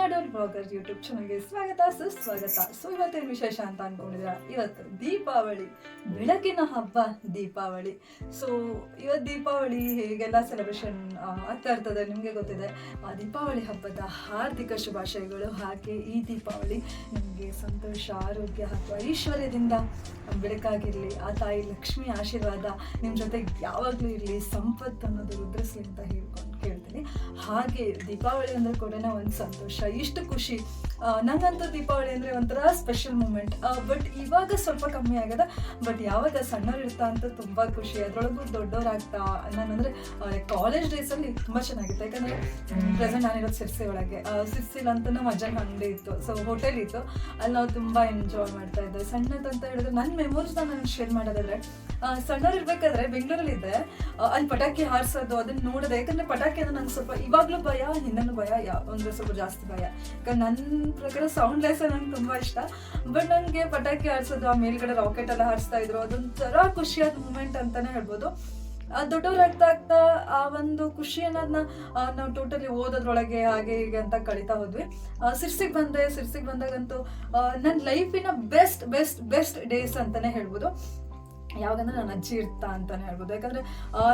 Malenadu blogger YouTube ಚಾನಲ್ಗೆ ಸ್ವಾಗತ ಸುಸ್ವಾಗತ. ಸೊ ಇವತ್ತೇನು ವಿಶೇಷ ಅಂತ ಅನ್ಕೊಂಡಿದ್ದೀರಾ? ಇವತ್ತು ದೀಪಾವಳಿ, ಬೆಳಕಿನ ಹಬ್ಬ ದೀಪಾವಳಿ. ಸೊ ಇವತ್ತು ದೀಪಾವಳಿ ಹೇಗೆಲ್ಲ ಸೆಲೆಬ್ರೇಷನ್ ಆಗ್ತಾ ಇರ್ತದೆ ನಿಮಗೆ ಗೊತ್ತಿದೆ. ದೀಪಾವಳಿ ಹಬ್ಬದ ಹಾರ್ದಿಕ ಶುಭಾಶಯಗಳು. ಹಾಗೆ ಈ ದೀಪಾವಳಿ ನಿಮಗೆ ಸಂತೋಷ, ಆರೋಗ್ಯ ಹಾಗೂ ಐಶ್ವರ್ಯದಿಂದ ಬೆಳಕಾಗಿರಲಿ. ಆ ತಾಯಿ ಲಕ್ಷ್ಮಿ ಆಶೀರ್ವಾದ ನಿಮ್ಮ ಜೊತೆ ಯಾವಾಗಲೂ ಇರಲಿ, ಸಂಪತ್ತು ಅನ್ನೋದು ರುದ್ರಿಸ್ಲಿ ಅಂತ ಕೇಳ್ತೀನಿ. ಹಾಗೆ ದೀಪಾವಳಿ ಅಂದ್ರೆ ಕೂಡ ಒಂದು ಸಂತೋಷ, ಇಷ್ಟು ಖುಷಿ. ನಂಗಂತೂ ದೀಪಾವಳಿ ಅಂದರೆ ಒಂಥರ ಸ್ಪೆಷಲ್ ಮೂಮೆಂಟ್. ಬಟ್ ಇವಾಗ ಸ್ವಲ್ಪ ಕಮ್ಮಿ ಆಗದ. ಬಟ್ ಯಾವಾಗ ಸಣ್ಣವ್ರು ಇರ್ತಾ ಅಂತ ತುಂಬ ಖುಷಿ. ಅದರೊಳಗೂ ದೊಡ್ಡವರಾಗ್ತಾ ನಾನಂದರೆ ಕಾಲೇಜ್ ಡೇಸಲ್ಲಿ ತುಂಬ ಚೆನ್ನಾಗಿತ್ತು. ಯಾಕಂದರೆ ಪ್ರೆಸೆಂಟ್ ನಾನಿರೋದು ಸಿರ್ಸಿ ಒಳಗೆ. ಸಿರ್ಸಿಲ್ ಅಂತ ನಮ್ಮ ಅಜ್ಜನ ಅಂಗಡಿ ಇತ್ತು, ಸೊ ಹೋಟೆಲ್ ಇತ್ತು. ಅಲ್ಲಿ ನಾವು ತುಂಬ ಎಂಜಾಯ್ ಮಾಡ್ತಾ ಇದ್ದೆ. ಸಣ್ಣದಂತ ಹೇಳಿದ್ರೆ ನನ್ನ ಮೆಮೊರೀಸ್ನ ನಾನು ಶೇರ್ ಮಾಡೋದಾದ್ರೆ, ಸಣ್ಣವ್ರು ಇರ್ಬೇಕಾದ್ರೆ ಬೆಂಗಳೂರಲ್ಲಿದ್ದೆ. ಅಲ್ಲಿ ಪಟಾಕಿ ಹಾರಿಸೋದು ಅದನ್ನ ನೋಡಿದೆ. ಯಾಕಂದರೆ ಪಟಾಕಿ ಅಂದ್ರೆ ನಂಗೆ ಸ್ವಲ್ಪ ಇವಾಗಲೂ ಭಯ, ಹಿಂದನೂ ಭಯ, ಒಂದು ಸ್ವಲ್ಪ ಜಾಸ್ತಿ ಭಯ. ಯಾಕಂದ್ರೆ ನನ್ನ ಪ್ರಕಾರ ಸೌಂಡ್ಲೆಸ್ ನಂಗೆ ತುಂಬ ಇಷ್ಟ. ಬಟ್ ನನಗೆ ಪಟಾಕಿ ಹಾರಿಸೋದು, ಆ ಮೇಲ್ಗಡೆ ರಾಕೆಟ್ ಎಲ್ಲ ಹಾರಿಸ್ತಾ ಇದ್ರು, ಅದೊಂಥರ ಖುಷಿಯಾದ ಮೂಮೆಂಟ್ ಅಂತಾನೆ ಹೇಳ್ಬೋದು. ದೊಡ್ಡವ್ರಾಗ್ತಾ ಆಗ್ತಾ ಆ ಒಂದು ಖುಷಿ ಅನ್ನೋದನ್ನ ನಾವು ಟೋಟಲಿ ಓದೋದ್ರೊಳಗೆ ಹಾಗೆ ಹೀಗೆ ಅಂತ ಕಳೀತಾ ಹೋದ್ವಿ. ಸಿರ್ಸಿಗೆ ಬಂದಾಗಂತೂ ನನ್ನ ಲೈಫಿನ ಬೆಸ್ಟ್ ಡೇಸ್ ಅಂತಾನೆ ಹೇಳ್ಬೋದು. ಯಾವಾಗಂದ್ರೆ ನನ್ನ ಅಜ್ಜಿ ಇರ್ತಾ ಅಂತಾನೆ ಹೇಳ್ಬೋದು. ಯಾಕಂದ್ರೆ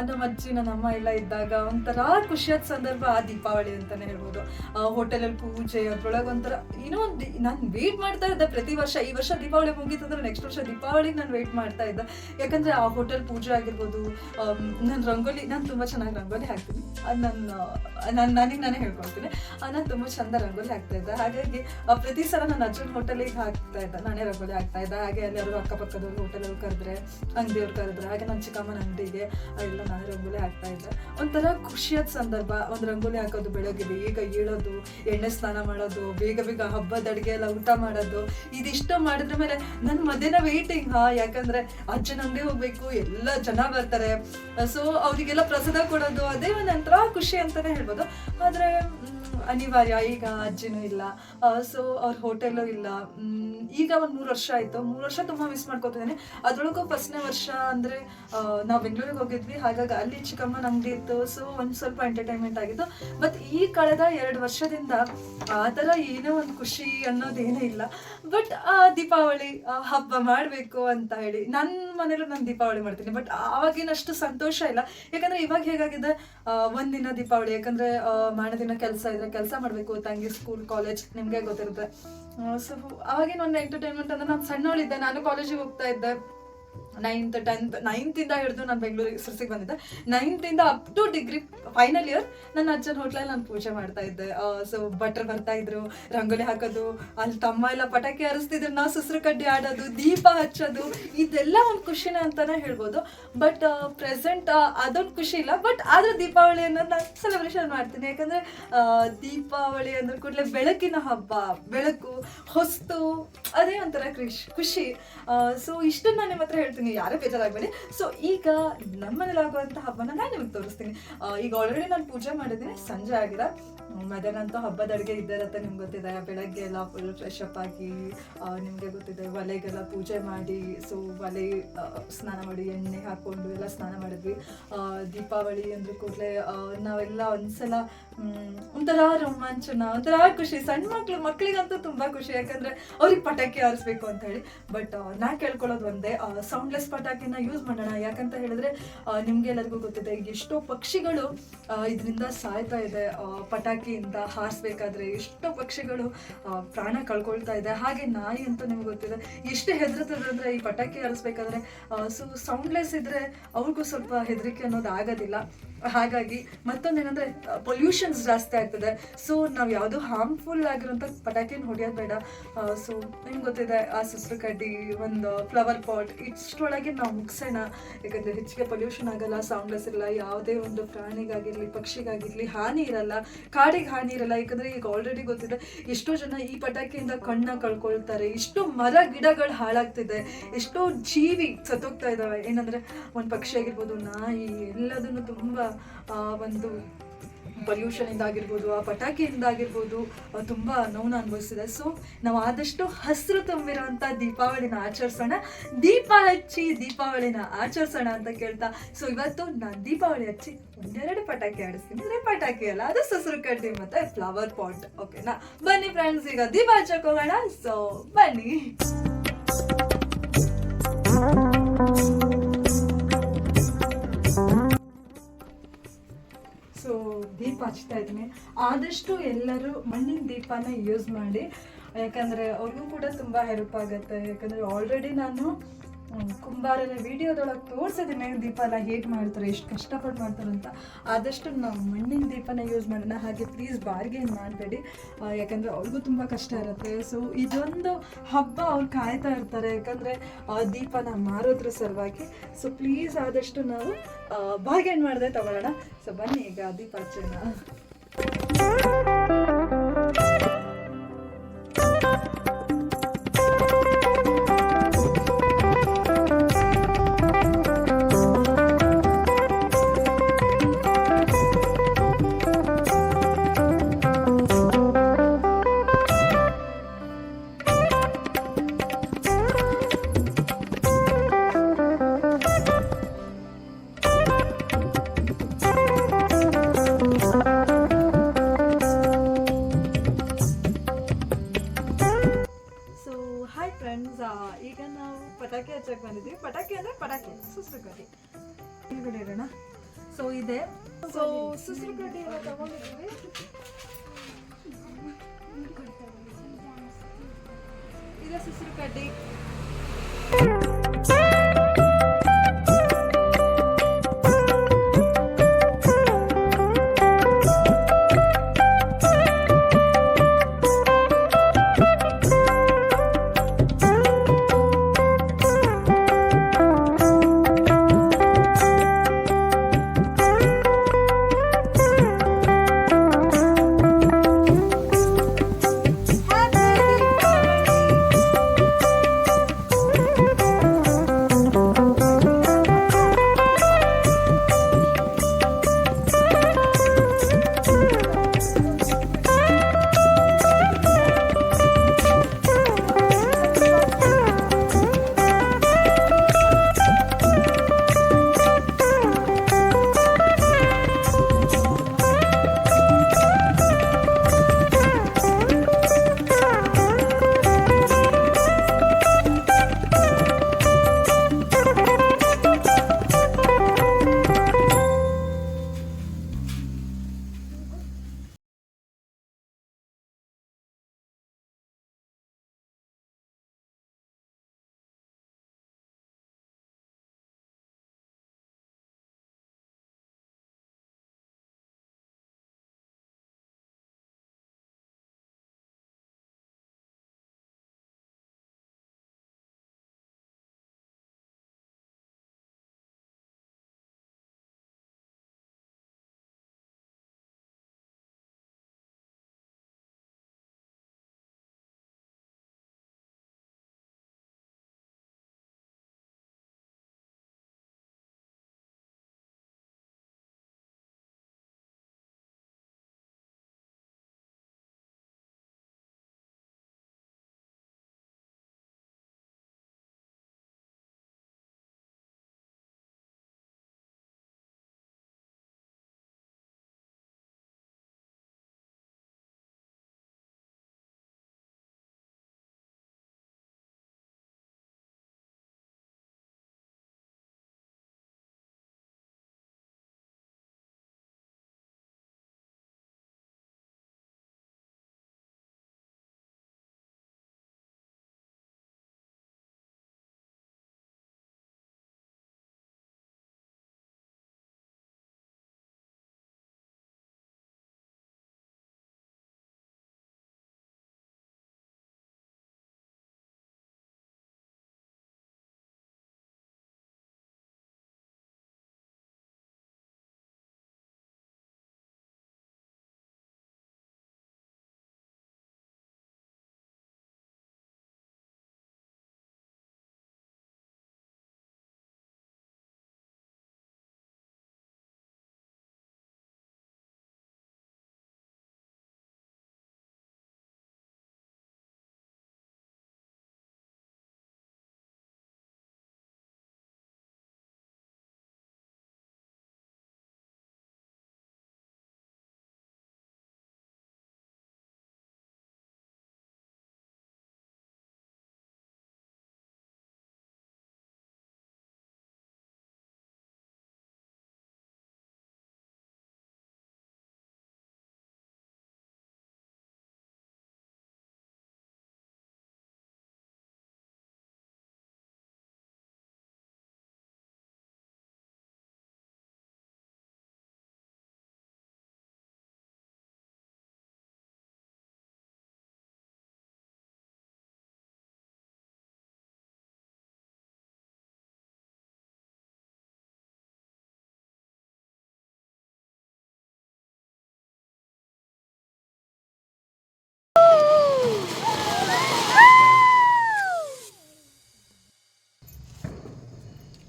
ನಮ್ಮ ಅಜ್ಜಿ ನನ್ನ ಅಮ್ಮ ಎಲ್ಲ ಇದ್ದಾಗ ಒಂಥರ ಖುಷಿಯಾದ ಸಂದರ್ಭ ಆ ದೀಪಾವಳಿ ಅಂತಾನೆ ಹೇಳ್ಬೋದು. ಹೋಟೆಲಲ್ಲಿ ಪೂಜೆ, ಅದ್ರೊಳಗೆ ಒಂಥರ ಏನೋ ಒಂದು ನಾನು ವೇಟ್ ಮಾಡ್ತಾ ಇದ್ದೆ ಪ್ರತಿ ವರ್ಷ. ಈ ವರ್ಷ ದೀಪಾವಳಿ ಮುಗೀತಂದ್ರೆ ನೆಕ್ಸ್ಟ್ ವರ್ಷ ದೀಪಾವಳಿಗೆ ನಾನು ವೇಟ್ ಮಾಡ್ತಾ ಇದ್ದೆ. ಯಾಕಂದ್ರೆ ಆ ಹೋಟೆಲ್ ಪೂಜೆ ಆಗಿರ್ಬೋದು. ನಾನು ರಂಗೋಲಿ, ನಾನು ತುಂಬ ಚೆನ್ನಾಗಿ ರಂಗೋಲಿ ಹಾಕ್ತೀನಿ. ಅದು ನನಗೆ ನಾನೇ ಹೇಳ್ಕೊಳ್ತೀನಿ. ನಾನು ತುಂಬ ಚಂದ ರಂಗೋಲಿ ಹಾಕ್ತಾ ಇದ್ದೆ. ಹಾಗಾಗಿ ಪ್ರತಿ ಸಲ ನನ್ನ ಅಜ್ಜನ ಹೋಟೆಲಿಗೆ ಹಾಕ್ತಾ ಇದ್ದೆ, ನಾನೇ ರಂಗೋಲಿ ಹಾಕ್ತಾ ಇದ್ದೆ. ಹಾಗೆ ಅಲ್ಲಿ ಯಾರು ಅಕ್ಕಪಕ್ಕದವ್ರು ಹೋಟೆಲಲ್ಲಿ ಕರೆದ್ರೆ, ಅಂಗಡಿಯವ್ರು ಕರೆದ್ರೆ, ಹಾಗೆ ನನ್ನ ಚಿಕ್ಕಮ್ಮನ ಅಂಗಡಿಗೆ ಎಲ್ಲ ನಾನೇ ರಂಗೋಲಿ ಹಾಕ್ತಾ ಇದ್ದೆ. ಒಂಥರ ಖುಷಿಯಾದ ಸಂದರ್ಭ. ಒಂದು ರಂಗೋಲಿ ಹಾಕೋದು, ಬೆಳಗ್ಗೆ ಬೇಗ ಏಳೋದು, ಎಣ್ಣೆ ಸ್ನಾನ ಮಾಡೋದು, ಬೇಗ ಹಬ್ಬದ ಅಡುಗೆ ಎಲ್ಲ ಊಟ ಮಾಡೋದು, ಇದಿಷ್ಟು ಮಾಡಿದ್ರ ಮೇಲೆ ನನ್ನ ಮಧ್ಯಾಹ್ನ ವೇಟಿಂಗ್. ಯಾಕಂದ್ರೆ ಅಜ್ಜನ ಅಂಗಡಿ ಹೋಗ್ಬೇಕು, ಎಲ್ಲ ಜನ ಬರ್ತಾರೆ, ಸೊ ಅವರಿಗೆಲ್ಲ ಪ್ರಸಾದ ಕೊಡೋದು, ಅದೇ ಒಂಥರ ಖುಷಿ ಅಂತಾನೆ ಹೇಳ್ಬೋದು. ಆದ್ರೆ ಅನಿವಾರ್ಯ, ಈಗ ಅಜ್ಜಿನೂ ಇಲ್ಲ, ಸೊ ಅವ್ರ ಹೋಟೆಲ್ಲೂ ಇಲ್ಲ. ಈಗ ಒಂದು 3 ವರ್ಷ ಆಯಿತು. 3 ವರ್ಷ ತುಂಬ ಮಿಸ್ ಮಾಡ್ಕೊತಿದ್ದೀನಿ. ಅದರೊಳಗೂ ಫಸ್ಟ್ನೇ ವರ್ಷ ಅಂದರೆ ನಾವು ಬೆಂಗಳೂರಿಗೆ ಹೋಗಿದ್ವಿ. ಹಾಗಾಗಿ ಅಲ್ಲಿ ಚಿಕ್ಕಮ್ಮನ ಅಂಗಡಿ ಇತ್ತು, ಸೊ ಒಂದು ಸ್ವಲ್ಪ ಎಂಟರ್ಟೈನ್ಮೆಂಟ್ ಆಗಿತ್ತು. ಬಟ್ ಈ ಕಳೆದ 2 ವರ್ಷದಿಂದ ಆ ಥರ ಏನೋ ಒಂದು ಖುಷಿ ಅನ್ನೋದೇನೇ ಇಲ್ಲ. ಬಟ್ ದೀಪಾವಳಿ ಹಬ್ಬ ಮಾಡಬೇಕು ಅಂತ ಹೇಳಿ ನನ್ನ ಮನೇಲೂ ನಾನು ದೀಪಾವಳಿ ಮಾಡ್ತೀನಿ. ಬಟ್ ಆವಾಗಿನಷ್ಟು ಸಂತೋಷ ಇಲ್ಲ. ಯಾಕಂದರೆ ಇವಾಗ ಹೇಗಾಗಿದೆ, ಒಂದಿನ ದೀಪಾವಳಿ, ಯಾಕಂದರೆ ಮಾರನೇ ದಿನ ಕೆಲಸ ಇದ್ರೆ ಕೆಲಸ ಮಾಡಬೇಕು, ತಂಗಿ ಸ್ಕೂಲ್ ಕಾಲೇಜ್ ನಿಮಗೆ ಗೊತ್ತಿರುತ್ತೆ. ಸೊ ಅವಾಗಿನ ಒಂದು ಎಂಟರ್ಟೈನ್ಮೆಂಟ್ ಅಂದರೆ, ನಾನು ಸಣ್ಣವಳಿದ್ದೆ, ನಾನು ಕಾಲೇಜಿಗೆ ಹೋಗ್ತಾ ಇದ್ದೆ. 9th 10th 9th ಹಿಡಿದು ನಾನು ಬೆಂಗಳೂರಿಗೆ ಸಿರ್ಸಿಗೆ ಬಂದಿದ್ದೆ. 9th up to degree final year ನನ್ನ ಅಜ್ಜನ ಹೋಟ್ಲಲ್ಲಿ ನಾನು ಪೂಜೆ ಮಾಡ್ತಾ ಇದ್ದೆ. ಸೊ ಭಟ್ರು ಬರ್ತಾ ಇದ್ರು, ರಂಗೋಲಿ ಹಾಕೋದು, ಅಲ್ಲಿ ತಮ್ಮ ಎಲ್ಲ ಪಟಾಕಿ ಹಾರಿಸ್ತಿದ್ರು, ನಾವು ಸುಸ್ರು ಕಡ್ಡಿ ಆಡೋದು, ದೀಪ ಹಚ್ಚೋದು, ಇದೆಲ್ಲ ಒಂದು ಖುಷಿನ ಅಂತಾನೆ ಹೇಳ್ಬೋದು. ಬಟ್ ಪ್ರೆಸೆಂಟ್ ಅದೊಂದು ಖುಷಿ ಇಲ್ಲ. ಬಟ್ ಆದ್ರೆ ದೀಪಾವಳಿ ಅನ್ನೋದು ನಾನು ಸೆಲೆಬ್ರೇಷನ್ ಮಾಡ್ತೀನಿ. ಯಾಕಂದ್ರೆ ದೀಪಾವಳಿ ಅಂದ್ರೆ ಕೂಡಲೇ ಬೆಳಕಿನ ಹಬ್ಬ, ಬೆಳಕು, ಹೊಸ್ತು, ಅದೇ ಒಂಥರ ಖುಷಿ. ಸೊ ಇಷ್ಟನ್ನ ನಾನು ನಿಮ್ಮ ಹತ್ರ ಹೇಳ್ತೀನಿ, ಯಾರೇ ಬೇಜಾರಾಗಬೇಡಿ. ಸೊ ಈಗ ನಮ್ಮನೇಲಿ ಆಗುವಂಥ ಹಬ್ಬನ ನಾನು ನಿಮ್ಗೆ ತೋರಿಸ್ತೀನಿ. ಈಗ ಆಲ್ರೆಡಿ ನಾನು ಪೂಜೆ ಮಾಡಿದ್ದೀನಿ, ಸಂಜೆ ಆಗಿದೆ. ಮಧ್ಯಾಹ್ನ ಅಂತೂ ಹಬ್ಬದ ಅಡುಗೆ ಇದ್ದೇ ಇರುತ್ತೆ, ನಿಮ್ಗೆ ಗೊತ್ತಿದೆ. ಬೆಳಗ್ಗೆ ಎಲ್ಲ ಫುಲ್ ಫ್ರೆಶ್ ಅಪ್ ಆಗಿ, ನಿಮಗೆ ಗೊತ್ತಿದೆ, ಒಲೆಗೆಲ್ಲ ಪೂಜೆ ಮಾಡಿ, ಸೊ ಒಲೆ ಸ್ನಾನ ಮಾಡಿ, ಎಣ್ಣೆ ಹಾಕ್ಕೊಂಡು ಎಲ್ಲ ಸ್ನಾನ ಮಾಡಿದ್ವಿ. ದೀಪಾವಳಿ ಅಂದ್ರೆ ಕೂಡಲೇ ನಾವೆಲ್ಲ ಒಂದ್ಸಲ ಒಂಥರ ರೋಮಾಂಚನ, ಒಂಥರ ಖುಷಿ. ಸಣ್ಣ ಮಕ್ಕಳಿಗಂತೂ ತುಂಬ ಖುಷಿ, ಯಾಕಂದರೆ ಅವ್ರಿಗೆ ಪಟಾಕಿ ಹಾರಿಸ್ಬೇಕು ಅಂತ ಹೇಳಿ. ಬಟ್ ನಾ ಕೇಳ್ಕೊಳ್ಳೋದು ಒಂದೇ, ಸೌಂಡ್ಲೆಸ್ ಪಟಾಕಿನ ಯೂಸ್ ಮಾಡೋಣ. ಯಾಕಂತ ಹೇಳಿದ್ರೆ ನಿಮ್ಗೆ ಎಲ್ಲರಿಗೂ ಗೊತ್ತಿದೆ, ಎಷ್ಟೋ ಪಕ್ಷಿಗಳು ಇದರಿಂದ ಸಾಯ್ತಾ ಇದೆ. ಪಟಾಕಿಯಿಂದ ಹಾರಿಸ್ಬೇಕಾದ್ರೆ ಎಷ್ಟೋ ಪಕ್ಷಿಗಳು ಪ್ರಾಣ ಕಳ್ಕೊಳ್ತಾ ಇದೆ. ಹಾಗೆ ನಾಯಿ ಅಂತೂ ನಿಮ್ಗೆ ಗೊತ್ತಿದೆ ಎಷ್ಟು ಹೆದರ್ತದೆ ಅಂದರೆ ಈ ಪಟಾಕಿ ಹಾರಿಸ್ಬೇಕಾದ್ರೆ. ಸೊ ಸೌಂಡ್ಲೆಸ್ ಇದ್ರೆ ಅವ್ರಿಗೂ ಸ್ವಲ್ಪ ಹೆದರಿಕೆ ಅನ್ನೋದು ಆಗೋದಿಲ್ಲ. ಹಾಗಾಗಿ ಮತ್ತೊಂದೇನಂದ್ರೆ ಪೊಲ್ಯೂಷನ್ಸ್ ಜಾಸ್ತಿ ಆಗ್ತದೆ. ಸೊ ನಾವು ಯಾವುದೋ ಹಾರ್ಮ್ಫುಲ್ ಆಗಿರೋಂಥ ಪಟಾಕಿನ ಹೊಡೆಯೋದು ಬೇಡ. ಸೊ ನಿಮ್ಗೆ ಗೊತ್ತಿದೆ, ಆ ಸುಸ್ರು ಕಡ್ಡಿ, ಒಂದು ಫ್ಲವರ್ ಪಾಟ್, ಇಷ್ಟರೊಳಗೆ ನಾವು ಮುಗಿಸೋಣ. ಯಾಕಂದರೆ ಹೆಚ್ಚಿಗೆ ಪೊಲ್ಯೂಷನ್ ಆಗಲ್ಲ, ಸೌಂಡ್ಲೆಸ್ ಇರಲ್ಲ, ಯಾವುದೇ ಒಂದು ಪ್ರಾಣಿಗಾಗಿರಲಿ ಪಕ್ಷಿಗಾಗಿರಲಿ ಹಾನಿ ಇರಲ್ಲ, ಕಾಡಿಗೆ ಹಾನಿ ಇರಲ್ಲ. ಯಾಕಂದರೆ ಈಗ ಆಲ್ರೆಡಿ ಗೊತ್ತಿದೆ, ಎಷ್ಟೋ ಜನ ಈ ಪಟಾಕಿಯಿಂದ ಕಣ್ಣ ಕಳ್ಕೊಳ್ತಾರೆ, ಎಷ್ಟೋ ಮರ ಗಿಡಗಳು ಹಾಳಾಗ್ತಿದೆ, ಎಷ್ಟೋ ಜೀವಿ ಸತ್ತೋಗ್ತಾ ಇದ್ದಾವೆ. ಏನಂದರೆ ಒಂದು ಪಕ್ಷಿ ಆಗಿರ್ಬೋದು, ನಾಯಿ, ಎಲ್ಲದನ್ನು ತುಂಬ ಒಂದು ಪೊಲ್ಯೂಷನಿಂದ ಆಗಿರ್ಬೋದು, ಆ ಪಟಾಕಿಯಿಂದಾಗಿರ್ಬೋದು ತುಂಬ ನೋವನ್ನು ಅನುಭವಿಸಿದೆ. ಸೊ ನಾವು ಆದಷ್ಟು ಹಸಿರು ತುಂಬಿರೋಂಥ ದೀಪಾವಳಿನ ಆಚರಿಸೋಣ, ದೀಪ ಹಚ್ಚಿ ದೀಪಾವಳಿನ ಆಚರಿಸೋಣ ಅಂತ ಕೇಳ್ತಾ, ಸೊ ಇವತ್ತು ನಾನು ದೀಪಾವಳಿ ಹಚ್ಚಿ ಒಂದೆರಡು ಪಟಾಕಿ ಆಡಿಸ್ತೀನಿ. ಅಂದರೆ ಪಟಾಕಿ ಅಲ್ಲ, ಅದು ಸುಸರು ಕಡ್ಡಿ ಮತ್ತು ಫ್ಲವರ್ ಪಾಟ್. ಓಕೆನಾ? ಬನ್ನಿ ಫ್ರೆಂಡ್ಸ್, ಈಗ ದೀಪ ಹಚ್ಚಕ್ಕೆ ಹೋಗೋಣ. ಸೊ ಬನ್ನಿ. ಸೊ ದೀಪ ಹಚ್ತಾ ಇದ್ದೀನಿ. ಆದಷ್ಟು ಎಲ್ಲರೂ ಮಣ್ಣಿನ ದೀಪನ ಯೂಸ್ ಮಾಡಿ, ಯಾಕಂದರೆ ಅವ್ರಿಗೂ ಕೂಡ ತುಂಬ ಹೆಲ್ಪ್ ಆಗುತ್ತೆ. ಯಾಕಂದರೆ ಆಲ್ರೆಡಿ ನಾನು ಕುಂಬಾರನ ವಿಡಿಯೋದೊಳಗೆ ತೋರಿಸಿದ್ದೀನಿ ದೀಪ ಎಲ್ಲ ಹೇಗೆ ಮಾಡ್ತಾರೆ, ಎಷ್ಟು ಕಷ್ಟಪಟ್ಟು ಮಾಡ್ತಾರೆ ಅಂತ. ಆದಷ್ಟು ನಾವು ಮಣ್ಣಿನ ದೀಪನ ಯೂಸ್ ಮಾಡೋಣ. ಹಾಗೆ ಪ್ಲೀಸ್ ಬಾರ್ಗೇನ್ ಮಾಡಬೇಡಿ, ಯಾಕಂದರೆ ಅವ್ರಿಗೂ ತುಂಬ ಕಷ್ಟ ಇರುತ್ತೆ. ಸೊ ಇದೊಂದು ಹಬ್ಬ ಅವ್ರು ಕಾಯ್ತಾ ಇರ್ತಾರೆ, ಯಾಕಂದರೆ ದೀಪನ ಮಾರೋದ್ರ ಸಲುವಾಗಿ. ಸೊ ಪ್ಲೀಸ್ ಆದಷ್ಟು ನಾವು ಬಾರ್ಗೇನ್ ಮಾಡದೆ ತಗೊಳ್ಳೋಣ. ಸೊ ಬನ್ನಿ ಈಗ ದೀಪ ಹಚ್ಚೋಣ. ಹಾಯ್ ಫ್ರೆಂಡ್ಸ್, ಈಗ ನಾವು ಪಟಾಕಿ ಹಚ್ಚಕ್ಕೆ ಬಂದಿದ್ದೀವಿ. ಪಟಾಕಿ ಅಂದರೆ ಪಟಾಕಿ, ಸುಸರು ಕಡ್ಡಿ ಹಿಂದ್ಗಡೆ ಇಡೋಣ. ಸೊ ಇದೆ, ಸೊ ಸುಸರು ಕಡ್ಡಿ ಎಲ್ಲ ತಗೊಂಡಿದ್ದೀವಿ. ಇದೆ ಸುಸರು ಕಡ್ಡಿ.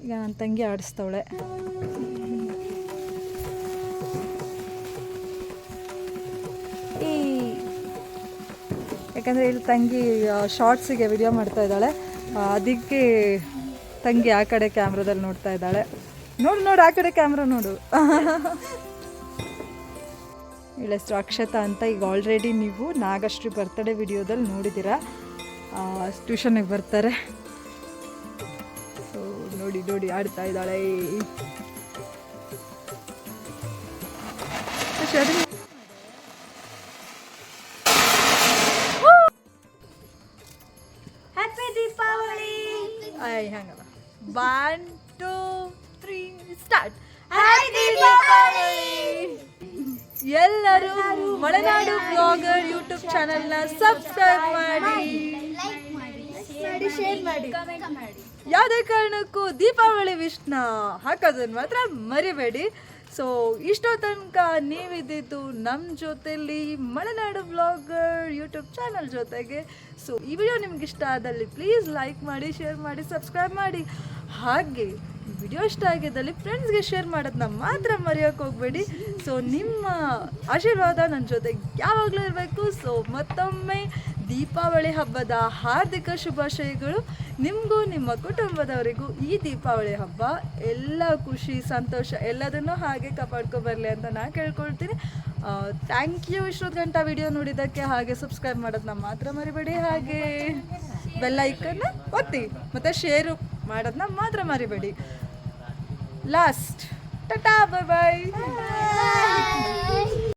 ಈಗ ನನ್ನ ತಂಗಿ ಆಡಿಸ್ತವಳೆ. ಯಾಕಂದರೆ ಇಲ್ಲಿ ತಂಗಿ ಶಾರ್ಟ್ಸಿಗೆ ವಿಡಿಯೋ ಮಾಡ್ತಾ ಇದ್ದಾಳೆ, ಅದಕ್ಕೆ ತಂಗಿ ಆ ಕಡೆ ಕ್ಯಾಮ್ರಾದಲ್ಲಿ ನೋಡ್ತಾ ಇದ್ದಾಳೆ. ನೋಡು ಆ ಕಡೆ ಕ್ಯಾಮ್ರಾ ನೋಡು. ಇವಳ ಹೆಸರು ಅಕ್ಷತಾ ಅಂತ. ಈಗ ಆಲ್ರೆಡಿ ನೀವು ನಾಗಶ್ರೀ ಬರ್ತ್ಡೇ ವಿಡಿಯೋದಲ್ಲಿ ನೋಡಿದ್ದೀರಾ. ಟ್ಯೂಷನ್ಗೆ ಬರ್ತಾರೆ. ಸೊ ನೋಡಿ ಆಡ್ತಾ ಇದ್ದಾಳೆ. ಹ್ಯಾಪಿ ದೀಪಾವಳಿ. ಹಂಗಲ್ಲ, 1 2 3 ಸ್ಟಾರ್ಟ್. ಹ್ಯಾಪಿ ದೀಪಾವಳಿ. ಎಲ್ಲರೂ ಮಲೆನಾಡು ಬ್ಲಾಗರ್ ಯೂಟ್ಯೂಬ್ ಚಾನೆಲ್ನ ಸಬ್ಸ್ಕ್ರೈಬ್ ಮಾಡಿ, ಶೇರ್ ಮಾಡಿ, ಯಾವುದೇ ಕಾರಣಕ್ಕೂ ದೀಪಾವಳಿ ವಿಶ್ನ ಹಾಕೋದನ್ನು ಮಾತ್ರ ಮರಿಬೇಡಿ. ಸೊ ಇಷ್ಟೋ ತನಕ ನೀವಿದ್ದಿದ್ದು ನಮ್ಮ ಜೊತೆಲಿ ಮಲೆನಾಡು ಬ್ಲಾಗರ್ ಯೂಟ್ಯೂಬ್ ಚಾನಲ್ ಜೊತೆಗೆ. ಸೊ ಈ ವಿಡಿಯೋ ನಿಮ್ಗೆ ಇಷ್ಟ ಆದಲ್ಲಿ ಪ್ಲೀಸ್ ಲೈಕ್ ಮಾಡಿ, ಶೇರ್ ಮಾಡಿ, ಸಬ್ಸ್ಕ್ರೈಬ್ ಮಾಡಿ. ಹಾಗೆ ಈ ವಿಡಿಯೋ ಇಷ್ಟ ಆಗಿದ್ದಲ್ಲಿ ಫ್ರೆಂಡ್ಸ್ಗೆ ಶೇರ್ ಮಾಡೋದನ್ನ ಮಾತ್ರ ಮರೆಯೋಕ್ಕೆ ಹೋಗಬೇಡಿ. ಸೊ ನಿಮ್ಮ ಆಶೀರ್ವಾದ ನನ್ನ ಜೊತೆಗೆ ಯಾವಾಗಲೂ ಇರಬೇಕು. ಸೊ ಮತ್ತೊಮ್ಮೆ ದೀಪಾವಳಿ ಹಬ್ಬದ ಹಾರ್ದಿಕ ಶುಭಾಶಯಗಳು ನಿಮಗೂ ನಿಮ್ಮ ಕುಟುಂಬದವರಿಗೂ. ಈ ದೀಪಾವಳಿ ಹಬ್ಬ ಎಲ್ಲ ಖುಷಿ ಸಂತೋಷ ಎಲ್ಲದನ್ನೂ ಹಾಗೆ ಕಾಪಾಡ್ಕೊಬರಲಿ ಅಂತ ನಾನು ಕೇಳ್ಕೊಳ್ತೀನಿ. ಥ್ಯಾಂಕ್ ಯು ಇಷ್ಟೊತ್ತು ಗಂಟೆ ವಿಡಿಯೋ ನೋಡಿದ್ದಕ್ಕೆ. ಹಾಗೆ ಸಬ್ಸ್ಕ್ರೈಬ್ ಮಾಡೋದನ್ನ ಮಾತ್ರ ಮರಿಬೇಡಿ. ಹಾಗೆ ಬೆಲ್ ಐಕನ್ನ ಒತ್ತಿ ಮತ್ತು ಶೇರು ಮಾಡೋದನ್ನ ಮಾತ್ರ ಮರಿಬೇಡಿ. ಲಾಸ್ಟ್ ಟಾಟಾ, ಬಾಯ್ ಬಾಯ್.